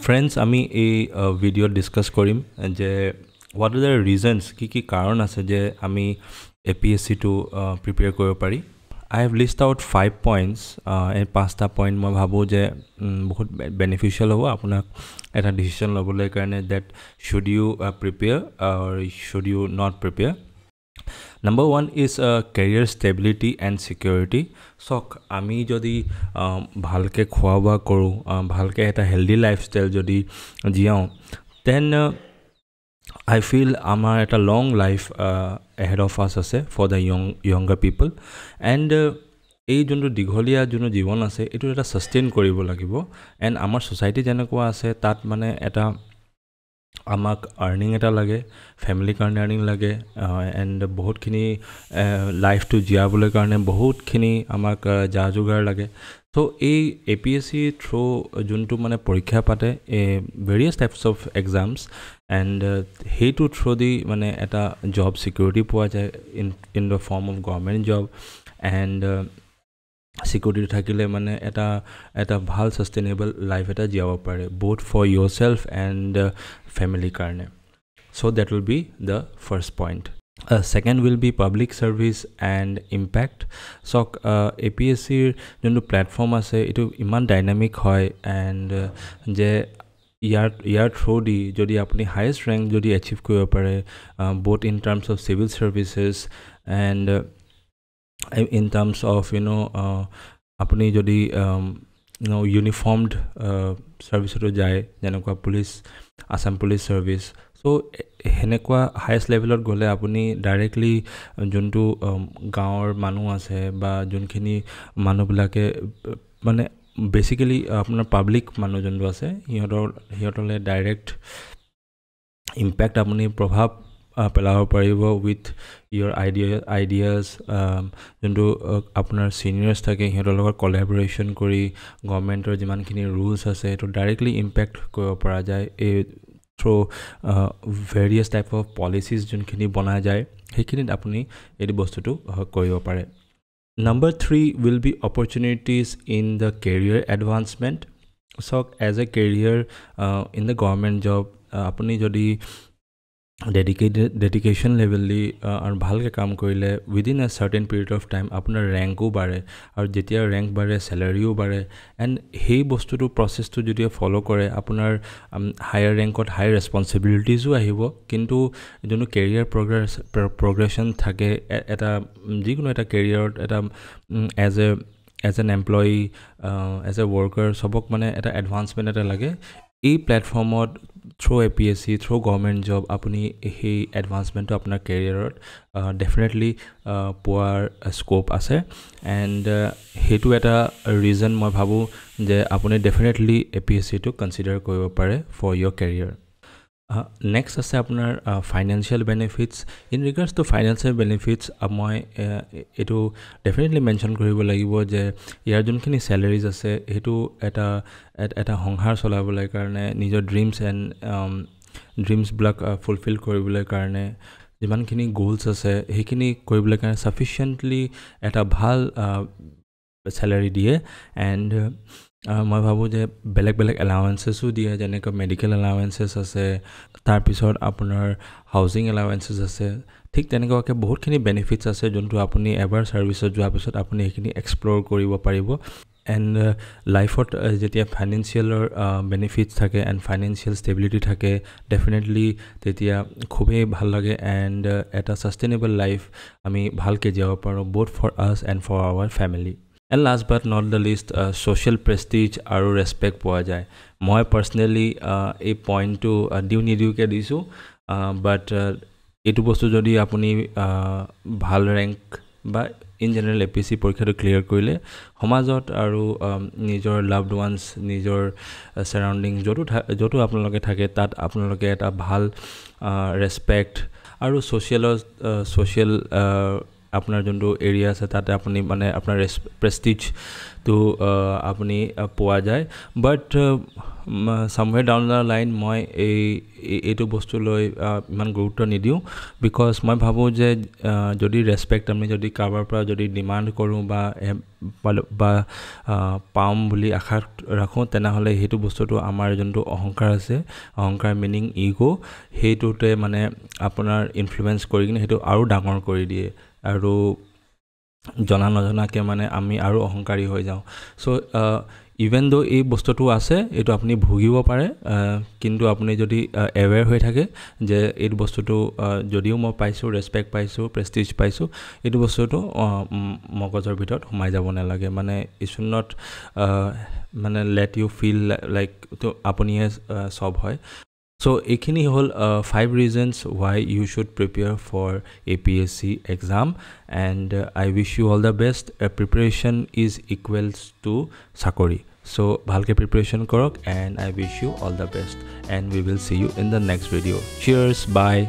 Friends, আমি এই ভিডিঅ'ত ডিছকাছ কৰিম যে হোৱাট আৰ দ্য ৰিজনছ কি কাৰণ আছে যে আমি APSCটো প্ৰিপেয়াৰ কৰিব পাৰি। আই হেভ লিষ্ট আউট 5 পইণ্টছ। এই 5টা পইণ্ট মই ভাবোঁ যে বহুত বেনিফিচিয়েল হ'ব আপোনাক এটা ডিচিশ্যন ল'বলৈ কাৰণে that should you prepare or should you not prepare. Number 1 is career stability and security. চাওক, আমি যদি ভালকৈ খোৱা বোৱা কৰোঁ, ভালকৈ এটা হেল্ডি লাইফষ্টাইল যদি জীয়াওঁ, দেন I feel আমাৰ এটা লং লাইফ ahead of us আছে for the younger people. And এই যোনটো দীঘলীয়া যোনটো জীৱন আছে এইটো এটা ছাষ্টেইন কৰিব লাগিব। এণ্ড আমাৰ ছ'চাইটি যেনেকুৱা আছে তাত মানে এটা আমাক আৰ্নিং এটা লাগে, ফেমিলিৰ কাৰণে আৰ্নিং লাগে, এণ্ড বহুতখিনি লাইফটো জীয়াবলৈ কাৰণে বহুতখিনি আমাক যা যোগাৰ লাগে। চ' এই APSC থ্ৰু যোনটো মানে পৰীক্ষা পাতে various types of exams, and সেইটো থ্ৰু দি মানে এটা জব ছিকিউৰিটি পোৱা যায় in the form of government job. And security থাকিলে মানে এটা ভাল ছাষ্টেইনেবল লাইফ এটা জীয়াব পাৰে, both for yourself and ফেমিলিৰ কাৰণে। So' that will be the first point. Second will be public service and impact. চাওক, APSCৰ যোনটো প্লেটফৰ্ম আছে এইটো ইমান ডাইনামিক হয়, এণ্ড যে ইয়াৰ থ্ৰু দি যদি আপুনি হায়েষ্ট ৰেংক যদি এচিভ কৰিব পাৰে, both in terms of civil services and in terms of আপুনি যদি ইউনিফৰ্মড ছাৰ্ভিচতো যায় যেনেকুৱা পুলিচ, আছাম পুলিচ ছাৰ্ভিচ। চ' সেনেকুৱা হায়েষ্ট লেভেলত গ'লে আপুনি ডাইৰেক্টলি যোনটো গাঁৱৰ মানুহ আছে বা যোনখিনি মানুহবিলাকে মানে বেচিকেলি আপোনাৰ পাব্লিক মানুহ যোনটো আছে সিহঁতলৈ ডাইৰেক্ট ইম্পেক্ট আপুনি প্ৰভাৱ পেলাব পাৰিব উইথ ইয়'ৰ আইডিয়াছ। যোনটো আপোনাৰ ছিনিয়ৰ্ছ থাকে সিহঁতৰ লগত কলেবৰেশ্যন কৰি গভৰ্ণমেণ্টৰ যিমানখিনি ৰুলছ আছে সেইটো ডাইৰেক্টলি ইম্পেক্ট কৰিব পৰা যায় এই through various type of policies যোনখিনি বনা যায় সেইখিনিত আপুনি এইটো বস্তুটো কৰিব পাৰে। Number 3 will be opportunities in the career advancement. So as a career in the government job, আপুনি যদি ডেডিকেশ্যন লেভেলি আৰু ভালকৈ কাম কৰিলে within a certain period of time আপোনাৰ ৰেংকো বাঢ়ে, আৰু যেতিয়া ৰেংক বাঢ়ে চেলাৰিও বাঢ়ে। এণ্ড সেই বস্তুটো প্ৰচেছটো যদি ফ'ল' কৰে আপোনাৰ হায়াৰ ৰেংকত হায়াৰ ৰেছপনচিবিলিটিজো আহিব, কিন্তু যোনটো কেৰিয়াৰ প্ৰগ্ৰেশ্যন থাকে এটা যিকোনো এটা কেৰিয়াৰত এটা as an employee, as a worker চবক মানে এটা এডভান্সমেণ্ট এটা লাগে। এই প্লেটফৰ্মত through APSC through government job আপুনি সেই এডভান্সমেণ্টটো আপোনাৰ কেৰিয়াৰত ডেফিনেটলি পোৱাৰ স্ক'প আছে। এণ্ড সেইটো এটা ৰিজন মই ভাবোঁ যে আপুনি ডেফিনেটলি APSCটো কনচিডাৰ কৰিব পাৰে ফৰ ইয়'ৰ কেৰিয়াৰ। নেক্সট আছে আপোনাৰ financial benefits. In regards to financial benefits মই এইটো ডেফিনেটলি মেনশ্যন কৰিব লাগিব যে ইয়াৰ যোনখিনি চেলাৰিজ আছে সেইটো এটা সংসাৰ চলাবলৈ কাৰণে নিজৰ ড্ৰিমছবিলাক ফুলফিল কৰিবলৈ কাৰণে যিমানখিনি গ'লছ আছে সেইখিনি কৰিবলৈ কাৰণে ছাফিচিয়েণ্টলি এটা ভাল চেলাৰি দিয়ে। এণ্ড মই ভাবোঁ যে বেলেগ বেলেগ এলাৱেঞ্চেছো দিয়ে, যেনেকৈ মেডিকেল এলাৱেঞ্চেছ আছে, তাৰপিছত আপোনাৰ হাউচিং এলাৱেঞ্চেছ আছে। ঠিক তেনেকুৱাকৈ বহুতখিনি বেনিফিটছ আছে যোনটো আপুনি এবাৰ ছাৰ্ভিচত যোৱাৰ পিছত আপুনি সেইখিনি এক্সপ্ল'ৰ কৰিব পাৰিব। এণ্ড লাইফত যেতিয়া ফাইনেন্সিয়েলৰ বেনিফিটছ থাকে এণ্ড ফাইনেন্সিয়েল ষ্টেবিলিটি থাকে ডেফিনেটলি তেতিয়া খুবেই ভাল লাগে, এণ্ড এটা ছাষ্টেইনেবল লাইফ আমি ভালকৈ জীয়াব পাৰোঁ both for us and for our family. And last but not the least social Prestige আৰু ৰেচপেক্ট পোৱা যায়। মই পাৰ্চনেলি এই পইণ্টটো নিদিওঁকৈ দিছোঁ, বাট এইটো বস্তু যদি আপুনি ভাল ৰেংক বা ইন জেনেৰেল APSC পৰীক্ষাটো ক্লিয়াৰ কৰিলে সমাজত আৰু নিজৰ লাভড ওৱানছ, নিজৰ ছাৰাউণ্ডিং য'তো আপোনালোকে থাকে তাত আপোনালোকে এটা ভাল ৰেচপেক্ট আৰু ছ'চিয়েল আপোনাৰ যোনটো এৰিয়া আছে তাতে আপুনি মানে আপোনাৰ প্ৰেষ্টিজটো আপুনি পোৱা যায়। বাট somewhere down the line মই এইটো বস্তু লৈ ইমান গুৰুত্ব নিদিওঁ বিকজ মই ভাবোঁ যে যদি ৰেচপেক্ট আমি যদি কাৰোবাৰ পৰা যদি ডিমাণ্ড কৰোঁ বা পাম বুলি আশা ৰাখোঁ তেনেহ'লে সেইটো বস্তুটো আমাৰ যোনটো অহংকাৰ আছে অহংকাৰ মিনিং ইগ' সেইটোতে মানে আপোনাৰ ইনফ্লুৱেঞ্চ কৰি কিনে সেইটো আৰু ডাঙৰ কৰি দিয়ে আৰু জনা নজনাকৈ মানে আমি আৰু অহংকাৰী হৈ যাওঁ চ' ইভেন দ' এই বস্তুটো আছে এইটো আপুনি ভুগিব পাৰে কিন্তু আপুনি যদি এৱেৰ হৈ থাকে যে এইটো বস্তুটো যদিও মই পাইছোঁ ৰেচপেক্ট পাইছোঁ প্ৰেষ্টিজ পাইছোঁ এইটো বস্তুটো মগজৰ ভিতৰত সোমাই যাব নালাগে মানে ইট শুড নট মানে লেট ইউ ফিল লাইক তো আপুনিয়ে চব হয় So, এইখিনি হ'ল 5 reasons why you should prepare for APSC exam and I wish you all the best. Preparation is equals to Sakori. So, bhalke preparation korok and I wish you all the best and we will see you in the next video. Cheers, bye.